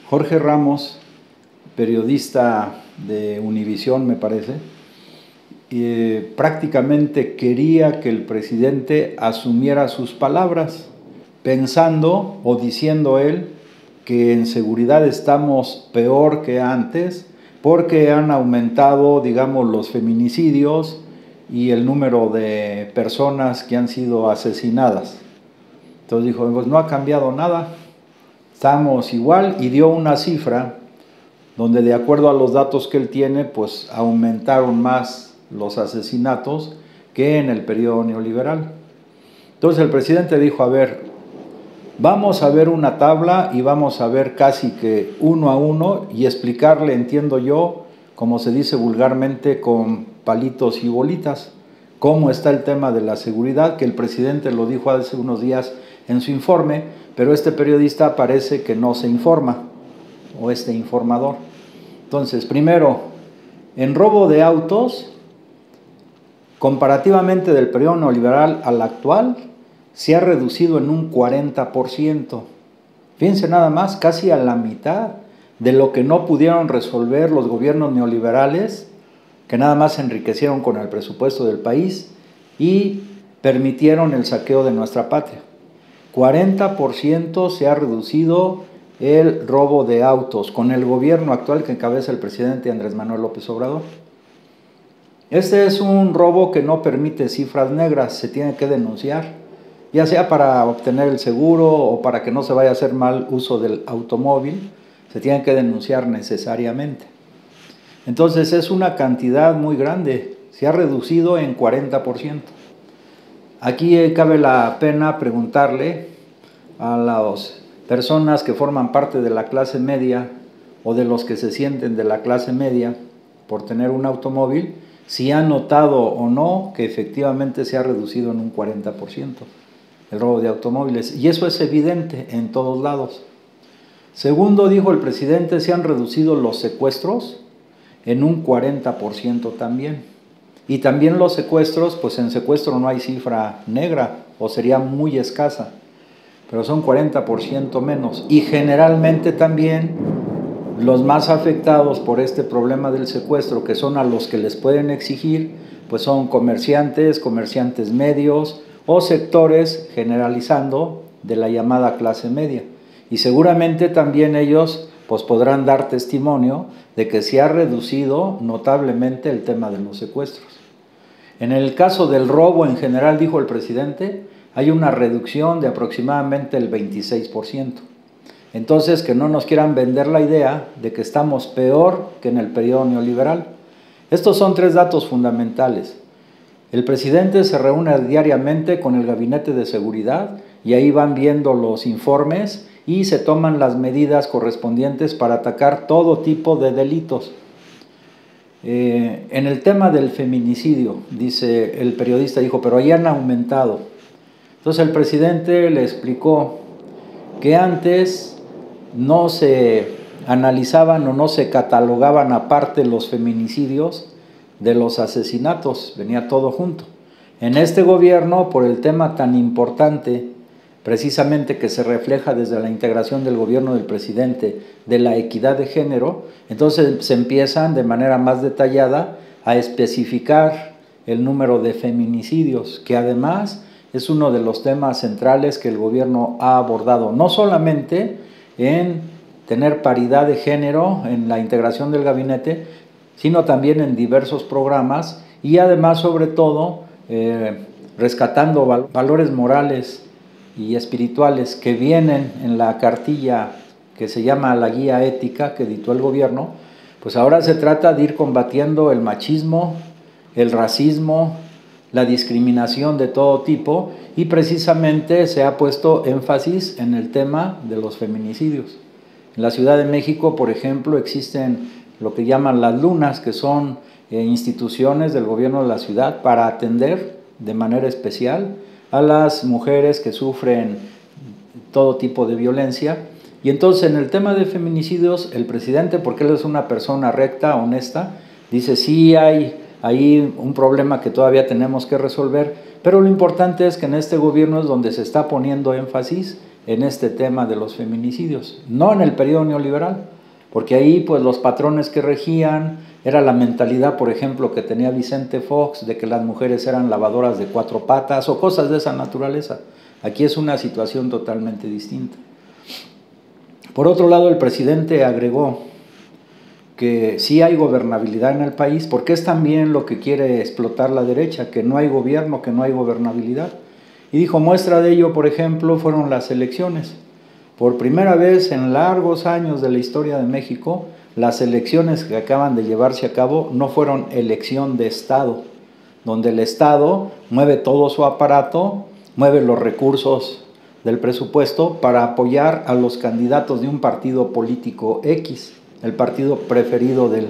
Jorge Ramos, periodista de Univisión, me parece, prácticamente quería que el presidente asumiera sus palabras, pensando o diciendo él que en seguridad estamos peor que antes, porque han aumentado, digamos, los feminicidios y el número de personas que han sido asesinadas. Entonces dijo, pues no ha cambiado nada, estamos igual, y dio una cifra donde de acuerdo a los datos que él tiene, pues aumentaron más los asesinatos que en el periodo neoliberal. Entonces el presidente dijo, a ver, vamos a ver una tabla y vamos a ver casi que uno a uno y explicarle, entiendo yo, como se dice vulgarmente, con palitos y bolitas, cómo está el tema de la seguridad, que el presidente lo dijo hace unos días en su informe, pero este periodista parece que no se informa, o este informador. Entonces, primero, en robo de autos, comparativamente del periodo neoliberal al actual, se ha reducido en un 40%. Fíjense nada más, casi a la mitad de lo que no pudieron resolver los gobiernos neoliberales, que nada más se enriquecieron con el presupuesto del país y permitieron el saqueo de nuestra patria. 40% se ha reducido el robo de autos con el gobierno actual que encabeza el presidente Andrés Manuel López Obrador. Este es un robo que no permite cifras negras, se tiene que denunciar, ya sea para obtener el seguro o para que no se vaya a hacer mal uso del automóvil, se tiene que denunciar necesariamente. Entonces es una cantidad muy grande, se ha reducido en 40%. Aquí cabe la pena preguntarle a las personas que forman parte de la clase media o de los que se sienten de la clase media por tener un automóvil, si han notado o no que efectivamente se ha reducido en un 40% el robo de automóviles. Y eso es evidente en todos lados. Segundo, dijo el presidente, se han reducido los secuestros en un 40% también. Y también los secuestros, pues en secuestro no hay cifra negra o sería muy escasa, pero son 40% menos. Y generalmente también los más afectados por este problema del secuestro, que son a los que les pueden exigir, pues son comerciantes, comerciantes medios o sectores, generalizando, de la llamada clase media. Y seguramente también ellos pues podrán dar testimonio de que se ha reducido notablemente el tema de los secuestros. En el caso del robo en general, dijo el presidente, hay una reducción de aproximadamente el 26%. Entonces, que no nos quieran vender la idea de que estamos peor que en el periodo neoliberal. Estos son tres datos fundamentales. El presidente se reúne diariamente con el Gabinete de Seguridad y ahí van viendo los informes y se toman las medidas correspondientes para atacar todo tipo de delitos. En el tema del feminicidio, dice el periodista, dijo, pero ahí han aumentado. Entonces el presidente le explicó que antes no se analizaban o no se catalogaban aparte los feminicidios de los asesinatos, venía todo junto. En este gobierno, por el tema tan importante, precisamente que se refleja desde la integración del gobierno del presidente, de la equidad de género, entonces se empiezan de manera más detallada a especificar el número de feminicidios, que además es uno de los temas centrales que el gobierno ha abordado, no solamente en tener paridad de género en la integración del gabinete, sino también en diversos programas y además, sobre todo, rescatando valores morales y espirituales que vienen en la cartilla que se llama la guía ética que editó el gobierno. Pues ahora se trata de ir combatiendo el machismo, el racismo, la discriminación de todo tipo, y precisamente se ha puesto énfasis en el tema de los feminicidios. En la Ciudad de México, por ejemplo, existen lo que llaman las lunas, que son instituciones del gobierno de la ciudad para atender de manera especial a las mujeres que sufren todo tipo de violencia. Y entonces en el tema de feminicidios, el presidente, porque él es una persona recta, honesta, dice sí hay ahí un problema que todavía tenemos que resolver, pero lo importante es que en este gobierno es donde se está poniendo énfasis en este tema de los feminicidios, no en el periodo neoliberal, porque ahí pues los patrones que regían era la mentalidad, por ejemplo, que tenía Vicente Fox, de que las mujeres eran lavadoras de 4 patas o cosas de esa naturaleza. Aquí es una situación totalmente distinta. Por otro lado, el presidente agregó que sí hay gobernabilidad en el país, porque es también lo que quiere explotar la derecha, que no hay gobierno, que no hay gobernabilidad. Y dijo, muestra de ello, por ejemplo, fueron las elecciones. Por primera vez en largos años de la historia de México, las elecciones que acaban de llevarse a cabo no fueron elección de Estado, donde el Estado mueve todo su aparato, mueve los recursos del presupuesto para apoyar a los candidatos de un partido político X, el partido preferido del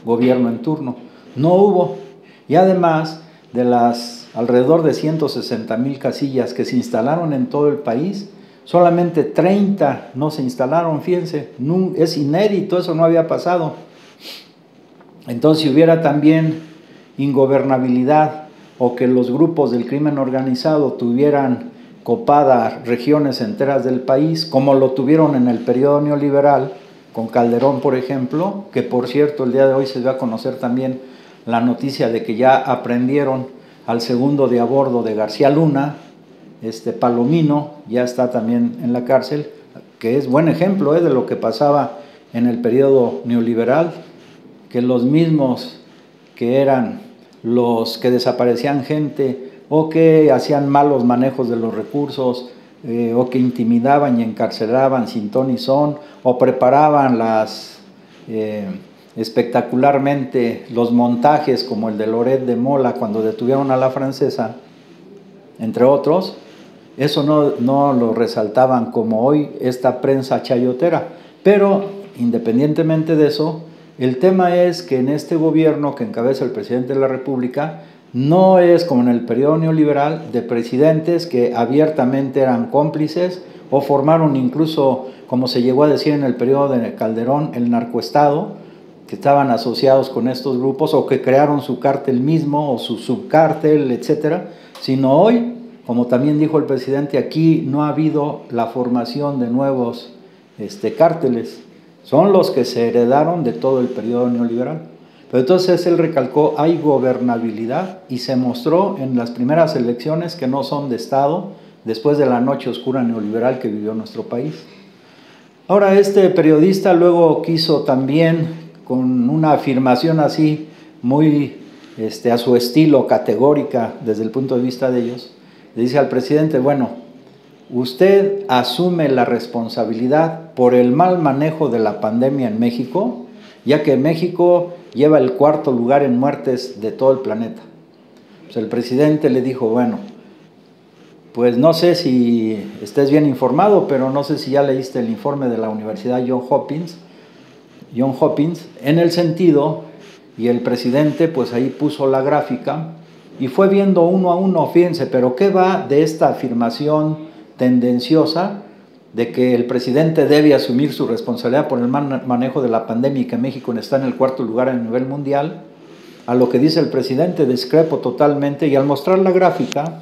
gobierno en turno. No hubo. Y además de las alrededor de 160,000 casillas que se instalaron en todo el país, solamente 30 no se instalaron, fíjense, es inédito, eso no había pasado. Entonces, si hubiera también ingobernabilidad o que los grupos del crimen organizado tuvieran copadas regiones enteras del país, como lo tuvieron en el periodo neoliberal, con Calderón, por ejemplo, que por cierto el día de hoy se dio a conocer también la noticia de que ya aprendieron al segundo de a bordo de García Luna, Palomino, ya está también en la cárcel, que es buen ejemplo de lo que pasaba en el periodo neoliberal, que los mismos que eran los que desaparecían gente o que hacían malos manejos de los recursos o que intimidaban y encarcelaban sin ton ni son o preparaban espectacularmente los montajes como el de Loret de Mola cuando detuvieron a la francesa, entre otros, eso no lo resaltaban como hoy esta prensa chayotera. Pero independientemente de eso, el tema es que en este gobierno que encabeza el presidente de la República no es como en el periodo neoliberal de presidentes que abiertamente eran cómplices o formaron incluso, como se llegó a decir en el periodo de Calderón, el narcoestado, que estaban asociados con estos grupos o que crearon su cártel mismo o su subcártel, etcétera, sino hoy, como también dijo el presidente, aquí no ha habido la formación de nuevos cárteles, son los que se heredaron de todo el periodo neoliberal. Pero entonces él recalcó, hay gobernabilidad y se mostró en las primeras elecciones que no son de Estado, después de la noche oscura neoliberal que vivió nuestro país. Ahora este periodista luego quiso también, con una afirmación así muy a su estilo, categórica desde el punto de vista de ellos, le dice al presidente, bueno, usted asume la responsabilidad por el mal manejo de la pandemia en México, ya que México lleva el 4º lugar en muertes de todo el planeta. Pues el presidente le dijo, bueno, pues no sé si estés bien informado, pero no sé si ya leíste el informe de la Universidad Johns Hopkins, en el sentido, y el presidente pues ahí puso la gráfica y fue viendo uno a uno, fíjense, pero ¿qué va de esta afirmación tendenciosa de que el presidente debe asumir su responsabilidad por el mal manejo de la pandemia y que México está en el 4º lugar a nivel mundial, a lo que dice el presidente? Discrepo totalmente, y al mostrar la gráfica,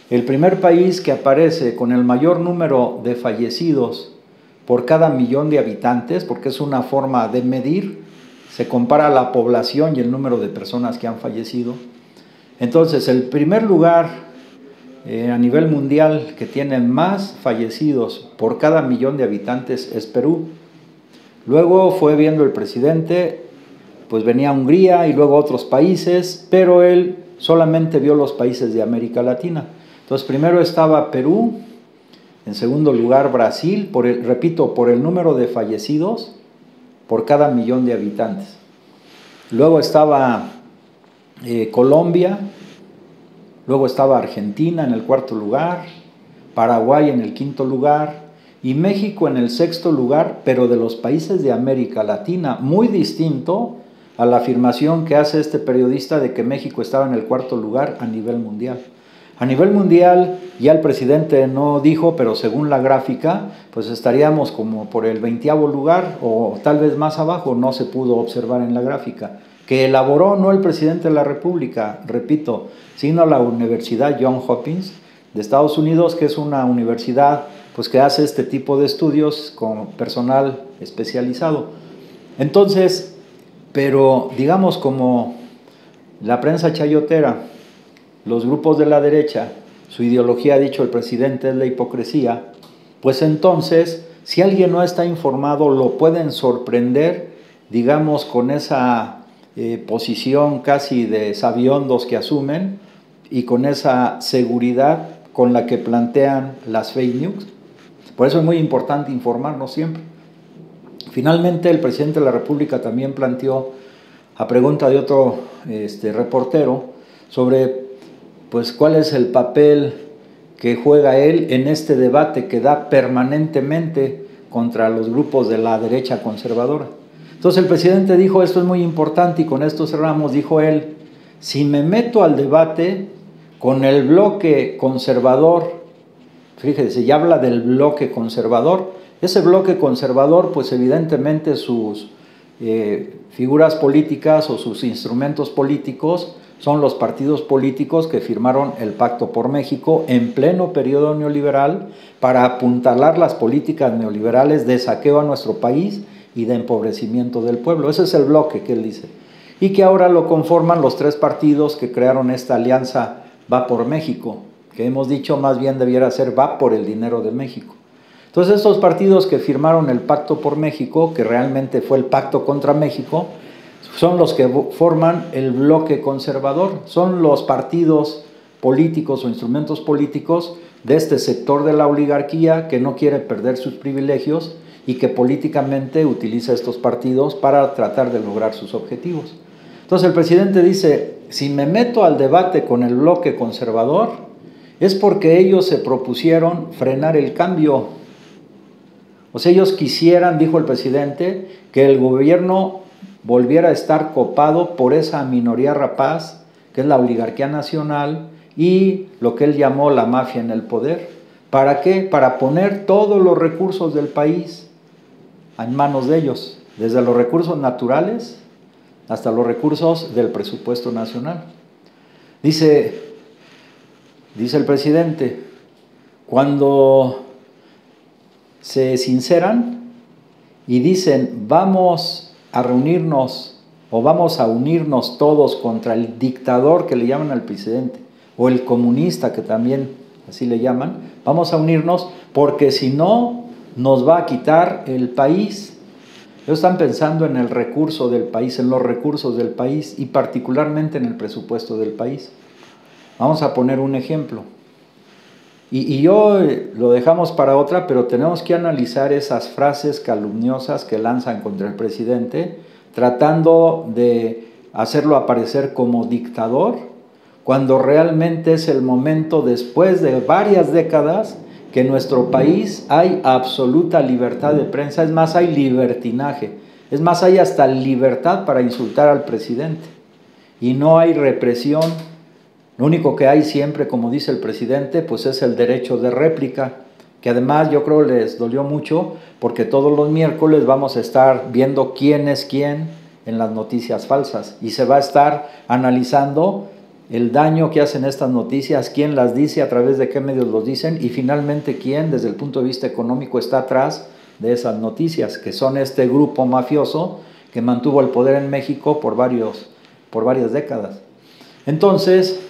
el primer país que aparece con el mayor número de fallecidos por cada millón de habitantes, porque es una forma de medir, se compara la población y el número de personas que han fallecido. Entonces, el primer lugar a nivel mundial que tiene más fallecidos por cada millón de habitantes es Perú. Luego fue viendo el presidente, pues venía Hungría y luego otros países, pero él solamente vio los países de América Latina. Entonces, primero estaba Perú, en segundo lugar Brasil, por el número de fallecidos por cada millón de habitantes. Luego estaba Colombia, luego estaba Argentina en el 4º lugar, Paraguay en el 5º lugar y México en el 6º lugar, pero de los países de América Latina, muy distinto a la afirmación que hace este periodista de que México estaba en el 4º lugar a nivel mundial. A nivel mundial, ya el presidente no dijo, pero según la gráfica, pues estaríamos como por el 20º lugar o tal vez más abajo, no se pudo observar en la gráfica, que elaboró no el presidente de la República, repito, sino la Universidad Johns Hopkins de Estados Unidos, que es una universidad pues que hace este tipo de estudios con personal especializado. Entonces, pero digamos como la prensa chayotera, los grupos de la derecha, su ideología, ha dicho el presidente, es la hipocresía, pues entonces, si alguien no está informado, lo pueden sorprender, digamos, con esa posición casi de sabiondos que asumen y con esa seguridad con la que plantean las fake news. Por eso es muy importante informarnos siempre. Finalmente, el presidente de la República también planteó, a pregunta de otro reportero, sobre pues cuál es el papel que juega él en este debate que da permanentemente contra los grupos de la derecha conservadora. Entonces el presidente dijo, esto es muy importante y con esto cerramos, dijo él, si me meto al debate con el bloque conservador, fíjese, ya habla del bloque conservador, ese bloque conservador pues evidentemente sus figuras políticas o sus instrumentos políticos son los partidos políticos que firmaron el Pacto por México en pleno periodo neoliberal para apuntalar las políticas neoliberales de saqueo a nuestro país y de empobrecimiento del pueblo. Ese es el bloque que él dice. Y que ahora lo conforman los tres partidos que crearon esta alianza Va por México, que hemos dicho más bien debiera ser Va por el dinero de México. Entonces estos partidos que firmaron el Pacto por México, que realmente fue el pacto contra México, son los que forman el bloque conservador, son los partidos políticos o instrumentos políticos de este sector de la oligarquía que no quiere perder sus privilegios y que políticamente utiliza estos partidos para tratar de lograr sus objetivos. Entonces el presidente dice, si me meto al debate con el bloque conservador, es porque ellos se propusieron frenar el cambio. O sea, ellos quisieran, dijo el presidente, que el gobierno volviera a estar copado por esa minoría rapaz, que es la oligarquía nacional, y lo que él llamó la mafia en el poder. ¿Para qué? Para poner todos los recursos del país en manos de ellos, desde los recursos naturales hasta los recursos del presupuesto nacional. Dice el presidente, cuando se sinceran y dicen vamos a reunirnos o vamos a unirnos todos contra el dictador que le llaman al presidente o el comunista que también así le llaman, vamos a unirnos porque si no nos va a quitar el país. Ellos están pensando en el recurso del país, en los recursos del país y particularmente en el presupuesto del país. Vamos a poner un ejemplo. Y yo lo dejamos para otra, pero tenemos que analizar esas frases calumniosas que lanzan contra el presidente, tratando de hacerlo aparecer como dictador, cuando realmente es el momento, después de varias décadas, que en nuestro país hay absoluta libertad de prensa, es más, hay libertinaje, es más, hay hasta libertad para insultar al presidente, y no hay represión. Lo único que hay siempre, como dice el presidente, pues es el derecho de réplica, que además yo creo les dolió mucho, porque todos los miércoles vamos a estar viendo quién es quién en las noticias falsas, y se va a estar analizando el daño que hacen estas noticias, quién las dice, a través de qué medios los dicen, y finalmente quién, desde el punto de vista económico, está atrás de esas noticias, que son este grupo mafioso que mantuvo el poder en México por varias décadas. Entonces,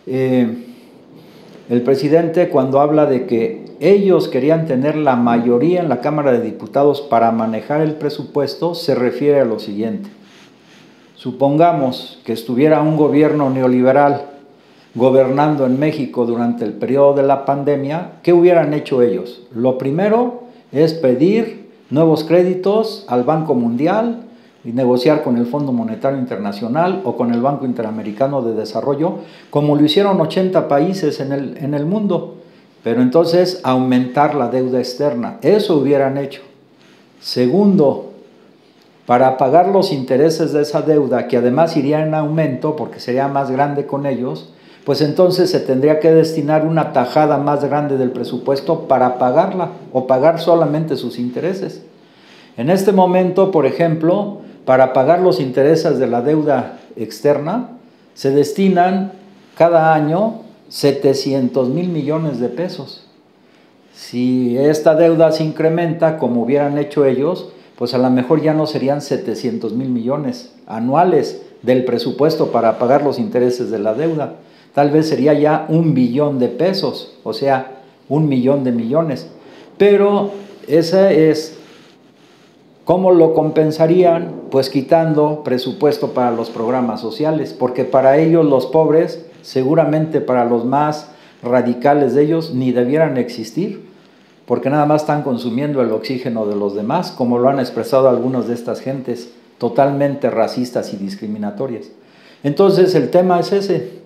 el presidente, cuando habla de que ellos querían tener la mayoría en la Cámara de Diputados para manejar el presupuesto, se refiere a lo siguiente. Supongamos que estuviera un gobierno neoliberal gobernando en México durante el periodo de la pandemia, ¿qué hubieran hecho ellos? Lo primero es pedir nuevos créditos al Banco Mundial y negociar con el Fondo Monetario Internacional o con el Banco Interamericano de Desarrollo, como lo hicieron 80 países en el mundo, pero entonces aumentar la deuda externa. Eso hubieran hecho. Segundo, para pagar los intereses de esa deuda, que además iría en aumento porque sería más grande con ellos, pues entonces se tendría que destinar una tajada más grande del presupuesto para pagarla o pagar solamente sus intereses. En este momento, por ejemplo, para pagar los intereses de la deuda externa, se destinan cada año 700,000 millones de pesos. si esta deuda se incrementa como hubieran hecho ellos, pues a lo mejor ya no serían 700,000 millones anuales del presupuesto para pagar los intereses de la deuda. Tal vez sería ya 1 billón de pesos, o sea, 1 millón de millones. Pero esa es, ¿cómo lo compensarían? Pues quitando presupuesto para los programas sociales, porque para ellos los pobres, seguramente para los más radicales de ellos, ni debieran existir, porque nada más están consumiendo el oxígeno de los demás, como lo han expresado algunas de estas gentes totalmente racistas y discriminatorias. Entonces el tema es ese,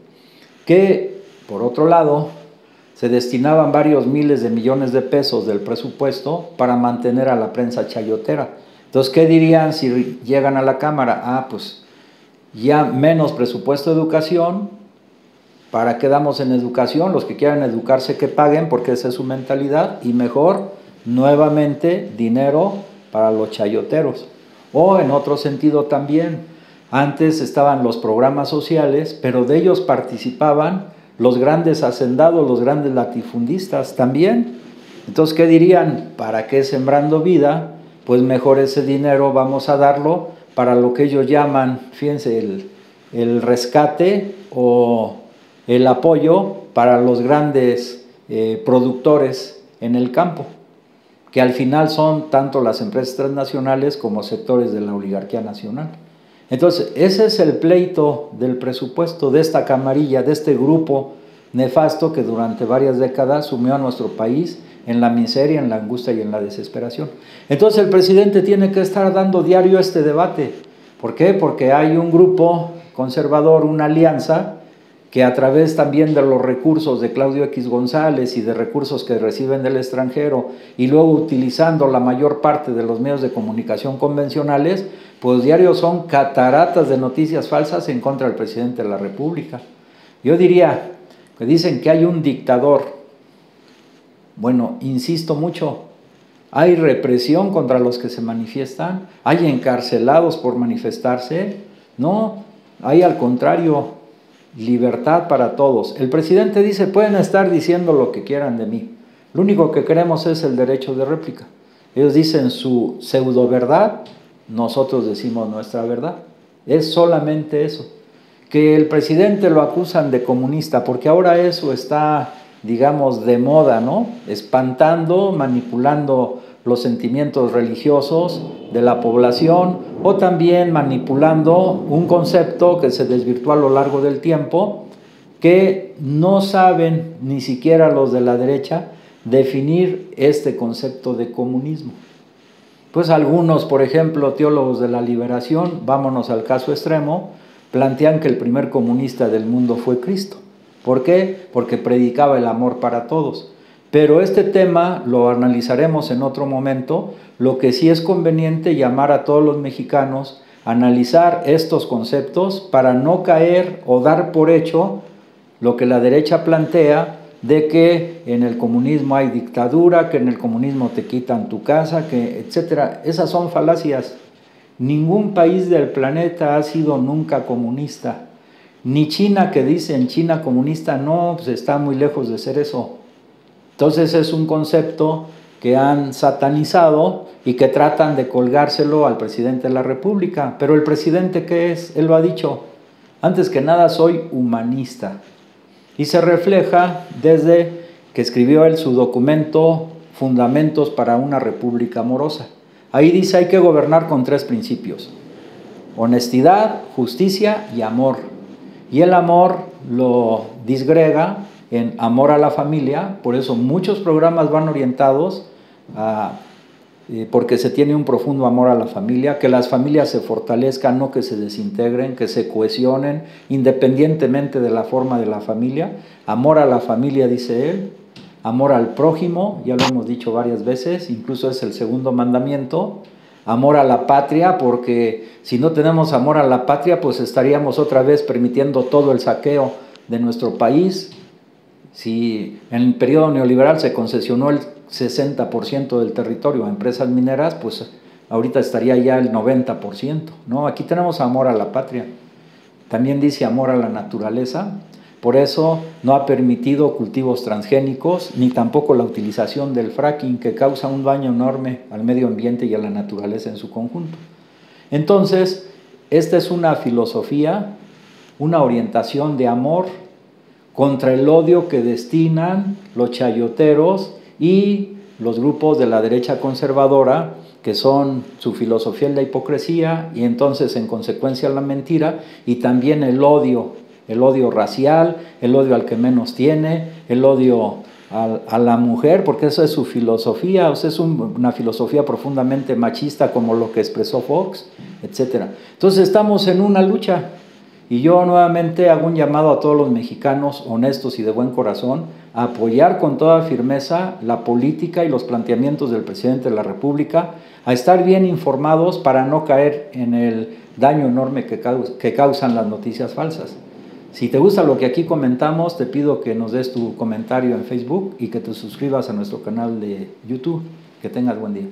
que por otro lado se destinaban varios miles de millones de pesos del presupuesto para mantener a la prensa chayotera. Entonces, ¿qué dirían si llegan a la Cámara? Ah, pues ya menos presupuesto de educación. ¿Para qué damos en educación? Los que quieran educarse que paguen, porque esa es su mentalidad, y mejor, nuevamente, dinero para los chayoteros. O en otro sentido también, antes estaban los programas sociales, pero de ellos participaban los grandes hacendados, los grandes latifundistas también. Entonces, ¿qué dirían? ¿Para qué sembrando vida? Pues mejor ese dinero vamos a darlo para lo que ellos llaman, fíjense, el rescate o el apoyo para los grandes productores en el campo, que al final son tanto las empresas transnacionales como sectores de la oligarquía nacional. Entonces, ese es el pleito del presupuesto de esta camarilla, de este grupo nefasto que durante varias décadas sumió a nuestro país en la miseria, en la angustia y en la desesperación. Entonces, el presidente tiene que estar dando diario este debate. ¿Por qué? Porque hay un grupo conservador, una alianza, que a través también de los recursos de Claudio X González y de recursos que reciben del extranjero y luego utilizando la mayor parte de los medios de comunicación convencionales, pues diario son cataratas de noticias falsas en contra del presidente de la República. Yo diría que dicen que hay un dictador. Bueno, insisto mucho, hay represión contra los que se manifiestan, hay encarcelados por manifestarse, no, hay al contrario, libertad para todos. El presidente dice, pueden estar diciendo lo que quieran de mí, lo único que queremos es el derecho de réplica. Ellos dicen su pseudo verdad, nosotros decimos nuestra verdad. Es solamente eso. Que el presidente lo acusan de comunista, porque ahora eso está, digamos, de moda, ¿no? Espantando, manipulando los sentimientos religiosos de la población, o también manipulando un concepto que se desvirtuó a lo largo del tiempo, que no saben ni siquiera los de la derecha definir este concepto de comunismo. Pues algunos, por ejemplo, teólogos de la liberación, vámonos al caso extremo, plantean que el primer comunista del mundo fue Cristo. ¿Por qué? Porque predicaba el amor para todos. Pero este tema lo analizaremos en otro momento. Lo que sí es conveniente llamar a todos los mexicanos a analizar estos conceptos para no caer o dar por hecho lo que la derecha plantea de que en el comunismo hay dictadura, que en el comunismo te quitan tu casa, que etcétera. Esas son falacias. Ningún país del planeta ha sido nunca comunista. Ni China, que dicen China comunista, no, pues está muy lejos de ser eso. Entonces es un concepto que han satanizado y que tratan de colgárselo al presidente de la República. Pero el presidente, ¿qué es? Él lo ha dicho. Antes que nada, soy humanista. Y se refleja desde que escribió él su documento Fundamentos para una República Amorosa. Ahí dice, hay que gobernar con 3 principios: honestidad, justicia y amor. Y el amor lo disgrega en amor a la familia, por eso muchos programas van orientados a, porque se tiene un profundo amor a la familia, que las familias se fortalezcan, no que se desintegren, que se cohesionen, independientemente de la forma de la familia. Amor a la familia, dice él, amor al prójimo, ya lo hemos dicho varias veces, incluso es el segundo mandamiento. Amor a la patria, porque si no tenemos amor a la patria, pues estaríamos otra vez permitiendo todo el saqueo de nuestro país. Si en el periodo neoliberal se concesionó el 60% del territorio a empresas mineras, pues ahorita estaría ya el 90%, ¿no? Aquí tenemos amor a la patria. También dice amor a la naturaleza, Por eso no ha permitido cultivos transgénicos, ni tampoco la utilización del fracking, que causa un daño enorme al medio ambiente y a la naturaleza en su conjunto. Entonces, esta es una filosofía, una orientación de amor contra el odio que destinan los chayoteros y los grupos de la derecha conservadora, que son su filosofía en la hipocresía y entonces en consecuencia la mentira, y también el odio racial, el odio al que menos tiene, el odio a la mujer, porque eso es su filosofía, o sea, es una filosofía profundamente machista como lo que expresó Fox, etc. Entonces estamos en una lucha. Y yo nuevamente hago un llamado a todos los mexicanos honestos y de buen corazón a apoyar con toda firmeza la política y los planteamientos del presidente de la República, a estar bien informados para no caer en el daño enorme que causan las noticias falsas. Si te gusta lo que aquí comentamos, te pido que nos des tu comentario en Facebook y que te suscribas a nuestro canal de YouTube. Que tengas buen día.